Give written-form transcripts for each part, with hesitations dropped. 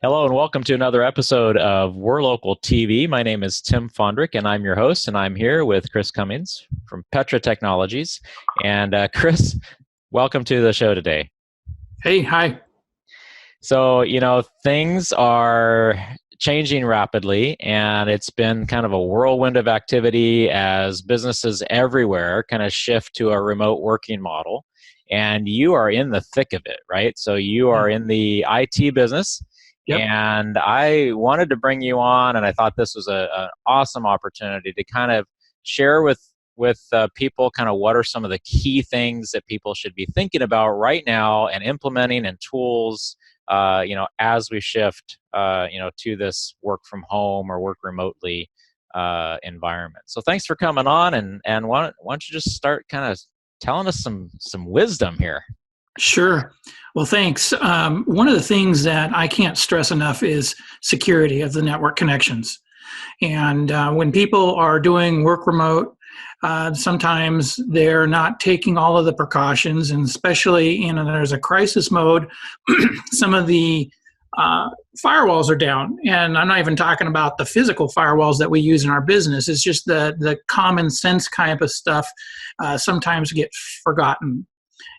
Hello and welcome to another episode of WhirLocal TV. My name is Tim Fondrick and I'm your host, and I'm here with Chris Cummings from Petra Technologies. And Chris, welcome to the show today. Hey, hi. So, things are changing rapidly, and it's been kind of a whirlwind of activity as businesses everywhere kind of shift to a remote working model. And you are in the thick of it, right? So you are Yeah. in the IT business. Yep. And I wanted to bring you on, and I thought this was an awesome opportunity to kind of share with people kind of what are some of the key things that people should be thinking about right now and implementing, and tools, as we shift, to this work from home or work remotely environment. So thanks for coming on, and why don't you just start kind of telling us some wisdom here. Sure. Well, thanks. One of the things that I can't stress enough is security of the network connections. And when people are doing work remote, sometimes they're not taking all of the precautions, and especially there's a crisis mode, some of the firewalls are down. And I'm not even talking about the physical firewalls that we use in our business. It's just the common sense kind of stuff sometimes get forgotten.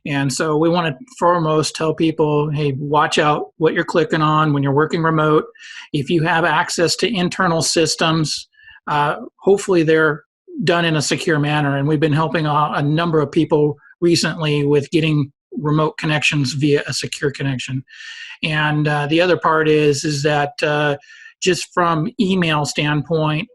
And so we want to foremost tell people, hey, watch out what you're clicking on when you're working remote. If you have access to internal systems, hopefully they're done in a secure manner. And we've been helping a number of people recently with getting remote connections via a secure connection. And the other part is that just from email standpoint,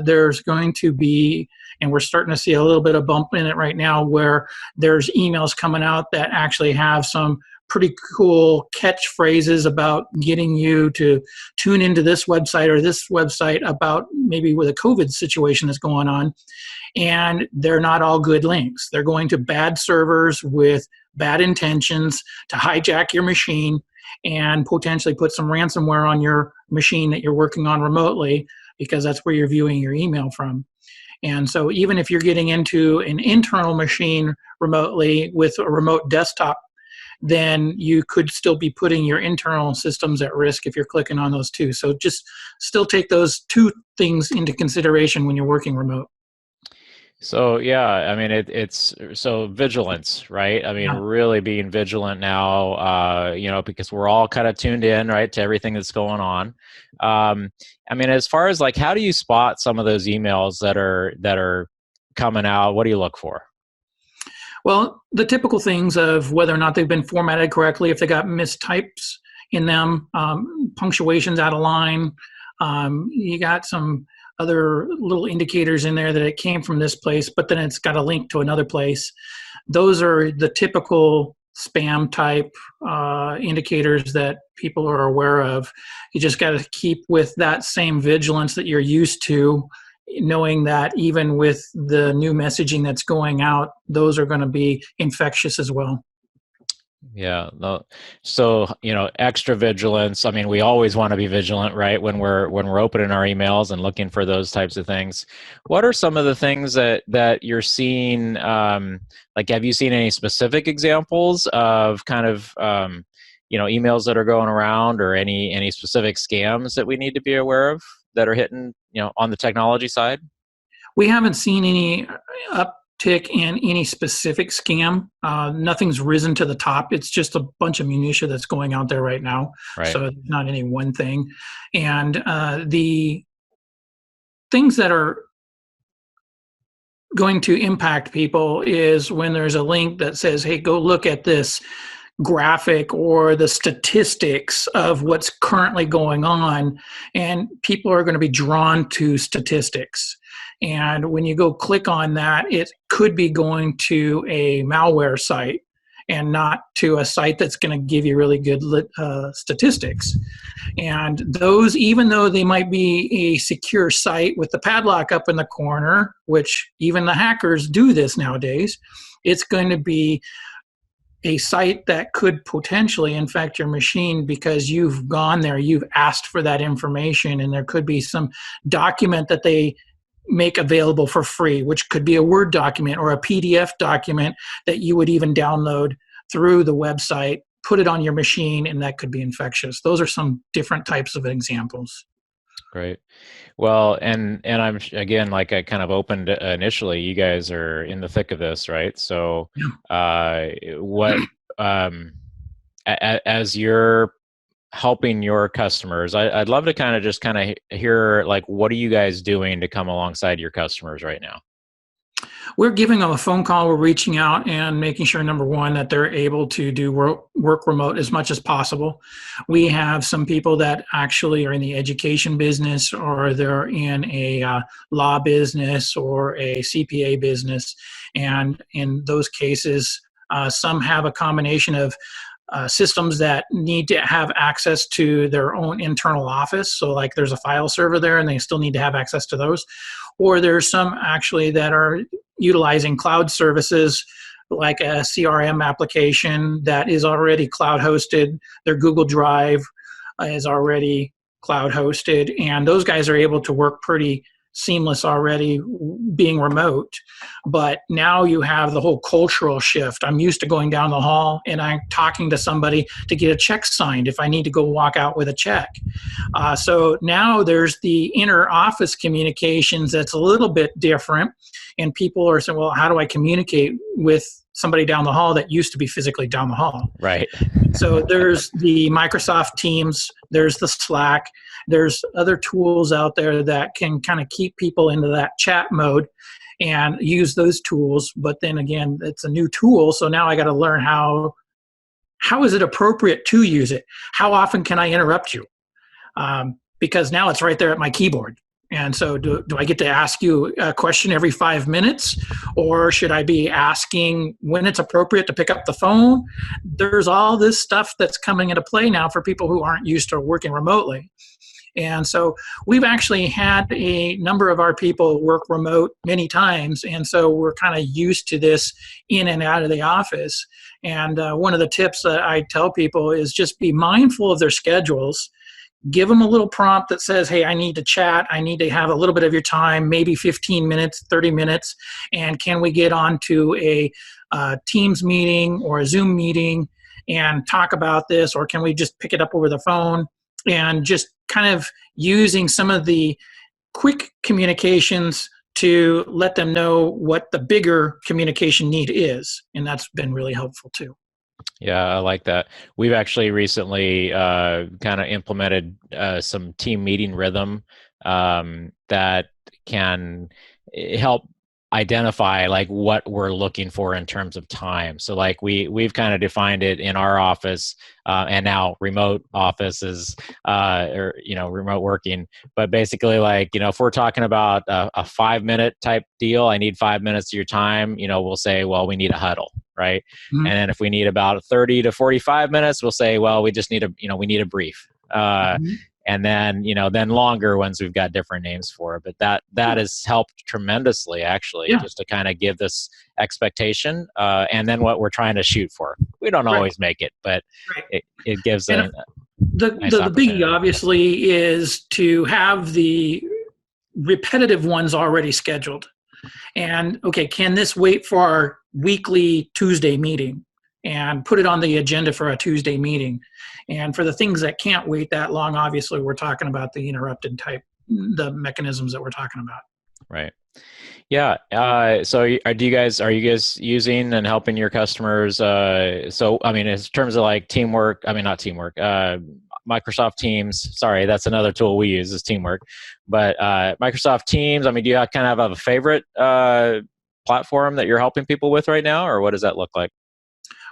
there's going to be, and we're starting to see a little bit of bump in it right now, where there's emails coming out that actually have some pretty cool catchphrases about getting you to tune into this website or this website about maybe with a COVID situation that's going on. And they're not all good links. They're going to bad servers with bad intentions to hijack your machine and potentially put some ransomware on your machine that you're working on remotely, because that's where you're viewing your email from. And so even if you're getting into an internal machine remotely with a remote desktop, then you could still be putting your internal systems at risk if you're clicking on those too. So just still take those two things into consideration when you're working remote. So yeah, I mean it's so vigilance, right? I mean, Yeah. really being vigilant now, because we're all kind of tuned in, right, to everything that's going on. I mean, as far as like, how do you spot some of those emails that are coming out? What do you look for? Well, the typical things of whether or not they've been formatted correctly, if they got mistypes in them, punctuation's out of line, you got some other little indicators in there that it came from this place, but then it's got a link to another place. Those are the typical spam type indicators that people are aware of. You just got to keep with that same vigilance that you're used to, knowing that even with the new messaging that's going out, those are going to be infectious as well. Yeah, no. So, extra vigilance. I mean, we always want to be vigilant, right? When we're opening our emails and looking for those types of things. What are some of the things that you're seeing? Like, have you seen any specific examples of kind of emails that are going around, or any specific scams that we need to be aware of that are hitting, on the technology side? We haven't seen any uptick in any specific scam. Nothing's risen to the top. It's just a bunch of minutia that's going out there right now. Right. So it's not any one thing. And the things that are going to impact people is when there's a link that says, hey, go look at this graphic or the statistics of what's currently going on, and people are going to be drawn to statistics. And when you go click on that, it could be going to a malware site and not to a site that's going to give you really good statistics. And those, even though they might be a secure site with the padlock up in the corner, which even the hackers do this nowadays, it's going to be a site that could potentially infect your machine because you've gone there, you've asked for that information, and there could be some document that they make available for free, which could be a Word document or a PDF document that you would even download through the website, put it on your machine, and that could be infectious. Those are some different types of examples. Great. Well, and I'm again, like I kind of opened initially, you guys are in the thick of this, right? So, what as you're helping your customers, I'd love to kind of hear, like, what are you guys doing to come alongside your customers right now? We're giving them a phone call. We're reaching out and making sure, number one, that they're able to do work remote as much as possible. We have some people that actually are in the education business, or they're in a law business or a CPA business. And in those cases, some have a combination of systems that need to have access to their own internal office. So like there's a file server there and they still need to have access to those. Or there's some actually that are utilizing cloud services like a CRM application that is already cloud hosted. Their Google Drive is already cloud hosted, and those guys are able to work pretty seamless already being remote. But now you have the whole cultural shift. I'm used to going down the hall and I'm talking to somebody to get a check signed if I need to go walk out with a check. So now there's the inner office communications that's a little bit different, and people are saying, well, how do I communicate with somebody down the hall that used to be physically down the hall? Right. So there's the Microsoft Teams, there's the Slack, there's other tools out there that can kind of keep people into that chat mode and use those tools. But then again, it's a new tool, so now I got to learn how is it appropriate to use it? How often can I interrupt you? Because now it's right there at my keyboard. And so do I get to ask you a question every 5 minutes, or should I be asking when it's appropriate to pick up the phone? There's all this stuff that's coming into play now for people who aren't used to working remotely. And so we've actually had a number of our people work remote many times. And so we're kind of used to this in and out of the office. And one of the tips that I tell people is just be mindful of their schedules. Give them a little prompt that says, hey, I need to chat. I need to have a little bit of your time, maybe 15 minutes, 30 minutes. And can we get on to a Teams meeting or a Zoom meeting and talk about this? Or can we just pick it up over the phone? And just kind of using some of the quick communications to let them know what the bigger communication need is. And that's been really helpful too. Yeah, I like that. We've actually recently kind of implemented some team meeting rhythm that can help identify like what we're looking for in terms of time. So like we've kind of defined it in our office and now remote offices or remote working. But basically, like, if we're talking about a 5-minute type deal, I need 5 minutes of your time. We'll say, well, we need a huddle. Right. Mm-hmm. And then if we need about 30 to 45 minutes, we'll say, well, we just need we need a brief. Mm-hmm. And then, then longer ones we've got different names for. But that has helped tremendously, actually, just to kind of give this expectation and then what we're trying to shoot for. We don't always make it, but it gives a nice the biggie, obviously, is to have the repetitive ones already scheduled. And, okay, can this wait for our weekly Tuesday meeting? And put it on the agenda for a Tuesday meeting. And for the things that can't wait that long, obviously, we're talking about the interrupted type, the mechanisms that we're talking about. Right. Yeah. So are you guys using and helping your customers? So, I mean, in terms of like teamwork, not teamwork, Microsoft Teams, sorry, that's another tool we use is Teamwork. But Microsoft Teams, do you kind of have a favorite platform that you're helping people with right now, or what does that look like?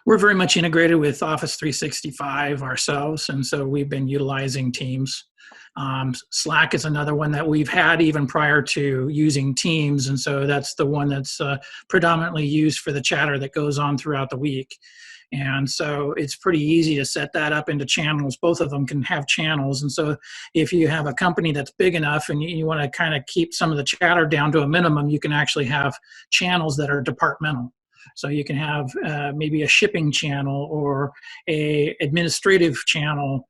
We're very much integrated with Office 365 ourselves, and so we've been utilizing Teams. Slack is another one that we've had even prior to using Teams, and so that's the one that's predominantly used for the chatter that goes on throughout the week. And so it's pretty easy to set that up into channels. Both of them can have channels. And so if you have a company that's big enough and you want to kind of keep some of the chatter down to a minimum, you can actually have channels that are departmental. So you can have maybe a shipping channel or a administrative channel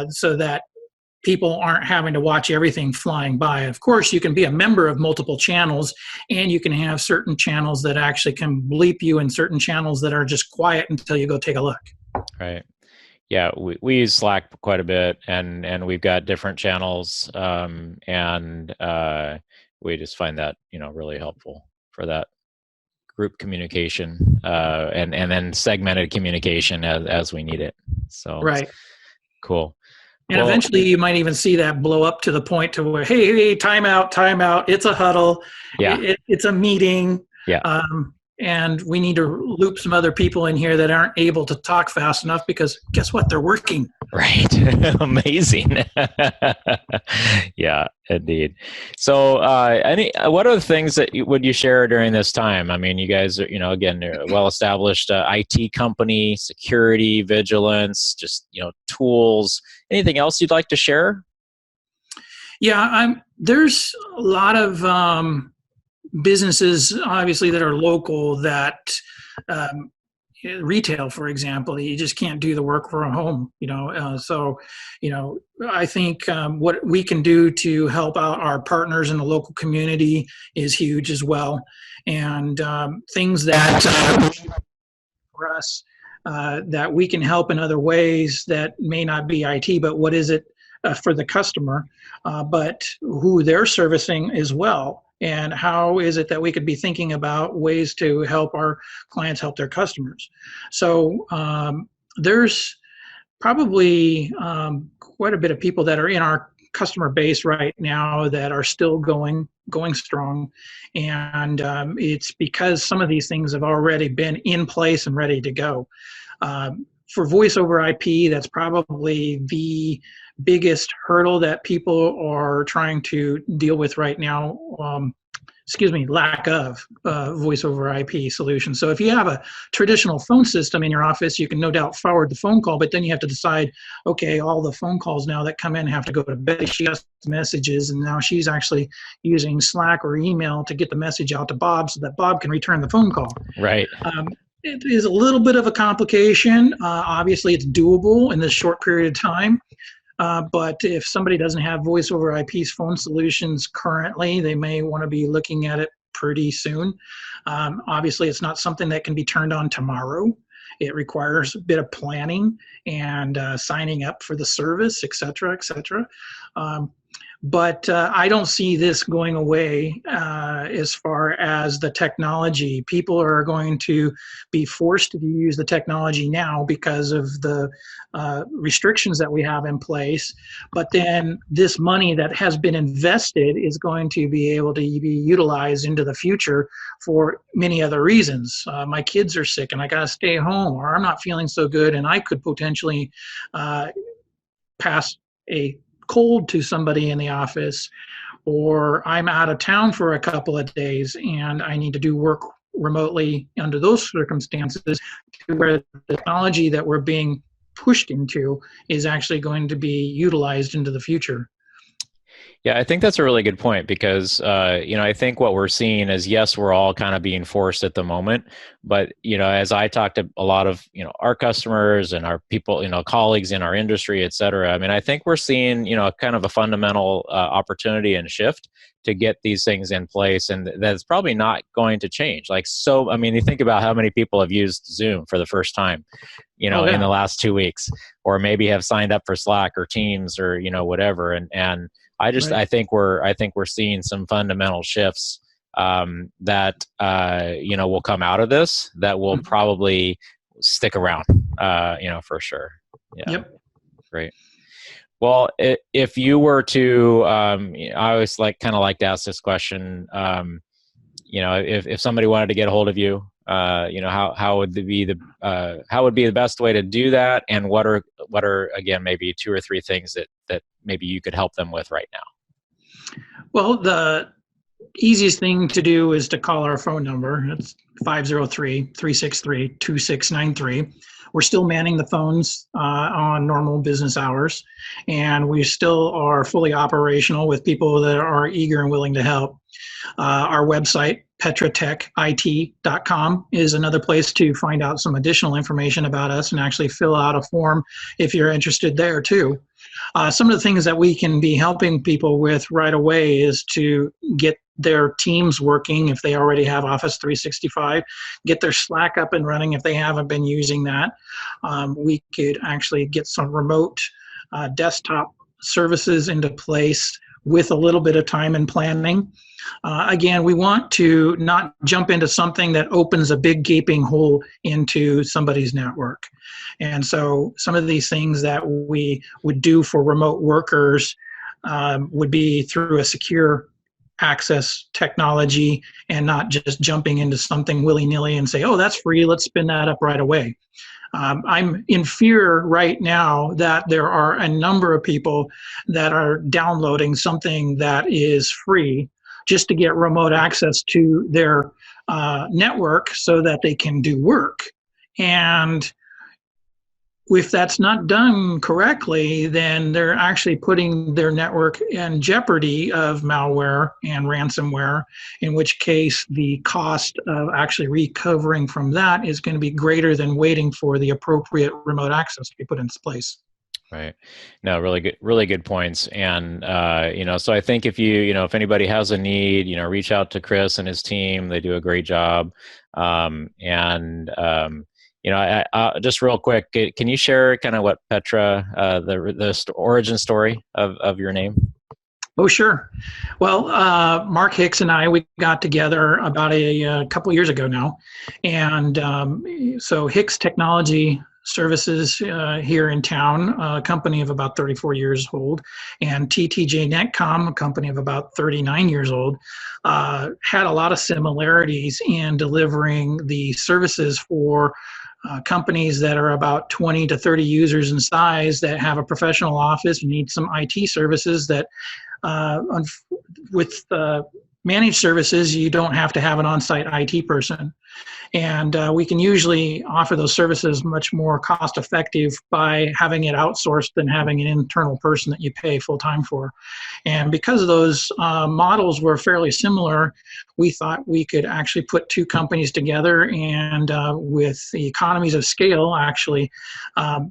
so that people aren't having to watch everything flying by. Of course, you can be a member of multiple channels, and you can have certain channels that actually can bleep you and certain channels that are just quiet until you go take a look. Right. Yeah, we use Slack quite a bit, and we've got different channels, and we just find that really helpful for that group communication, and then segmented communication as we need it. So Right. cool. And Well, eventually you might even see that blow up to the point to where, hey, time out, time out. It's a huddle. yeah, It's a meeting. yeah. And we need to loop some other people in here that aren't able to talk fast enough because guess what? They're working. Right. Amazing. Yeah, indeed. So, what are the things that would you share during this time? I mean, you guys are, again, a well-established IT company, security, vigilance, just, tools. Anything else you'd like to share? Yeah, there's a lot of businesses, obviously, that are local that um, retail, for example, you just can't do the work from home. So I think what we can do to help out our partners in the local community is huge as well, and things that for us that we can help in other ways that may not be IT, but what is it for the customer, but who they're servicing as well. And how is it that we could be thinking about ways to help our clients help their customers? So there's probably quite a bit of people that are in our customer base right now that are still going strong, and it's because some of these things have already been in place and ready to go. For voice over IP, that's probably the biggest hurdle that people are trying to deal with right now. Lack of voice over IP solutions. So if you have a traditional phone system in your office, you can no doubt forward the phone call, but then you have to decide, okay, all the phone calls now that come in have to go to Betty. She has messages, and now she's actually using Slack or email to get the message out to Bob so that Bob can return the phone call. Right. It is a little bit of a complication. Obviously, it's doable in this short period of time. But if somebody doesn't have voice over IP's phone solutions currently, they may want to be looking at it pretty soon. Obviously, it's not something that can be turned on tomorrow. It requires a bit of planning and signing up for the service, et cetera, et cetera. But I don't see this going away as far as the technology. People are going to be forced to use the technology now because of the restrictions that we have in place. But then this money that has been invested is going to be able to be utilized into the future for many other reasons. My kids are sick and I got to stay home, or I'm not feeling so good and I could potentially pass a cold to somebody in the office, or I'm out of town for a couple of days and I need to do work remotely under those circumstances, to where the technology that we're being pushed into is actually going to be utilized into the future. Yeah, I think that's a really good point because, I think what we're seeing is, yes, we're all kind of being forced at the moment, but, as I talk to a lot of, our customers and our people, colleagues in our industry, et cetera, I mean, I think we're seeing, kind of a fundamental opportunity and shift to get these things in place, and that's probably not going to change. I mean, you think about how many people have used Zoom for the first time, in the last 2 weeks, or maybe have signed up for Slack or Teams or, whatever. And Right. I think we're seeing some fundamental shifts that will come out of this that will probably stick around, for sure. Yeah. Yep. Great. Well, if you were to, I always kind of like to ask this question. If somebody wanted to get a hold of you, how would be the best way to do that, and what are again maybe 2 or 3 things that maybe you could help them with right now? Well, the easiest thing to do is to call our phone number. It's 503-363-2693. We're still manning the phones on normal business hours, and we still are fully operational with people that are eager and willing to help. Our website, petratechit.com, is another place to find out some additional information about us and actually fill out a form if you're interested there too. Some of the things that we can be helping people with right away is to get their teams working if they already have Office 365, get their Slack up and running if they haven't been using that. We could actually get some remote desktop services into place with a little bit of time and planning. Again, we want to not jump into something that opens a big gaping hole into somebody's network. And so some of these things that we would do for remote workers would be through a secure access technology and not just jumping into something willy-nilly and say, oh, that's free, let's spin that up right away. I'm in fear right now that there are a number of people that are downloading something that is free just to get remote access to their network so that they can do work. And if that's not done correctly, then they're actually putting their network in jeopardy of malware and ransomware, in which case the cost of actually recovering from that is going to be greater than waiting for the appropriate remote access to be put into place. Right. No, really good points. And, so I think if anybody has a need, reach out to Chris and his team. They do a great job. Just real quick, can you share kind of what Petra, the origin story of your name? Oh, sure. Well, Mark Hicks and we got together about a couple years ago now. And so Hicks Technology Services here in town, a company of about 34 years old, and TTJ Netcom, a company of about 39 years old, had a lot of similarities in delivering the services for companies that are about 20 to 30 users in size that have a professional office and need some IT services that with managed services, you don't have to have an on-site IT person. And we can usually offer those services much more cost-effective by having it outsourced than having an internal person that you pay full-time for. And because those models were fairly similar, we thought we could actually put two companies together and with the economies of scale actually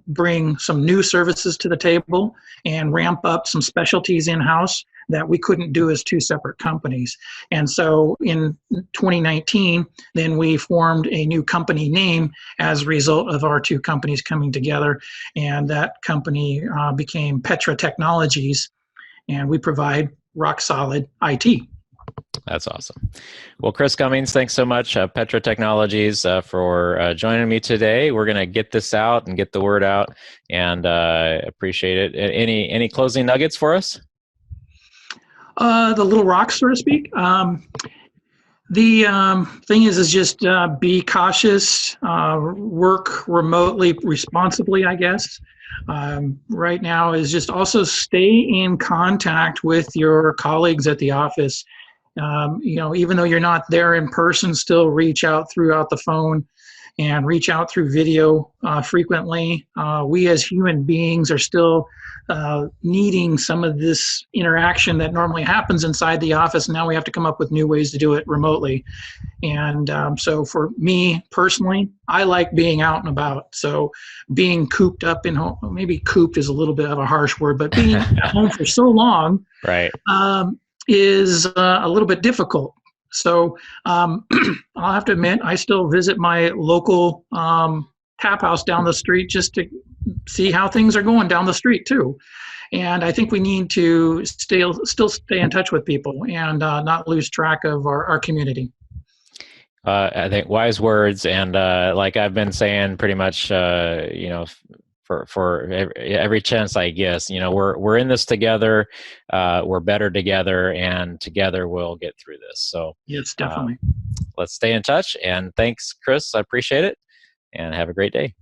bring some new services to the table and ramp up some specialties in-house that we couldn't do as two separate companies. And so in 2019, then we formed a new company name as a result of our two companies coming together. And that company became Petra Technologies, and we provide rock solid IT. That's awesome. Well, Chris Cummings, thanks so much, Petra Technologies, for joining me today. We're going to get this out and get the word out, and appreciate it. Any closing nuggets for us? The little rocks, so to speak. The thing is just be cautious, work remotely responsibly, I guess. Right now is just also stay in contact with your colleagues at the office. Even though you're not there in person, still reach out throughout the phone and reach out through video frequently. We as human beings are still needing some of this interaction that normally happens inside the office. Now we have to come up with new ways to do it remotely. And so for me personally, I like being out and about. So being cooped up in home, maybe cooped is a little bit of a harsh word, but being at home for so long right. Is a little bit difficult. So I'll have to admit, I still visit my local tap house down the street just to see how things are going down the street too. And I think we need to still stay in touch with people and not lose track of our community. I think wise words, and like I've been saying pretty much, for every chance I guess, we're in this together, we're better together, and together we'll get through this. So yes, definitely. Let's stay in touch, and thanks, Chris. I appreciate it, and have a great day.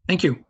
Thank you.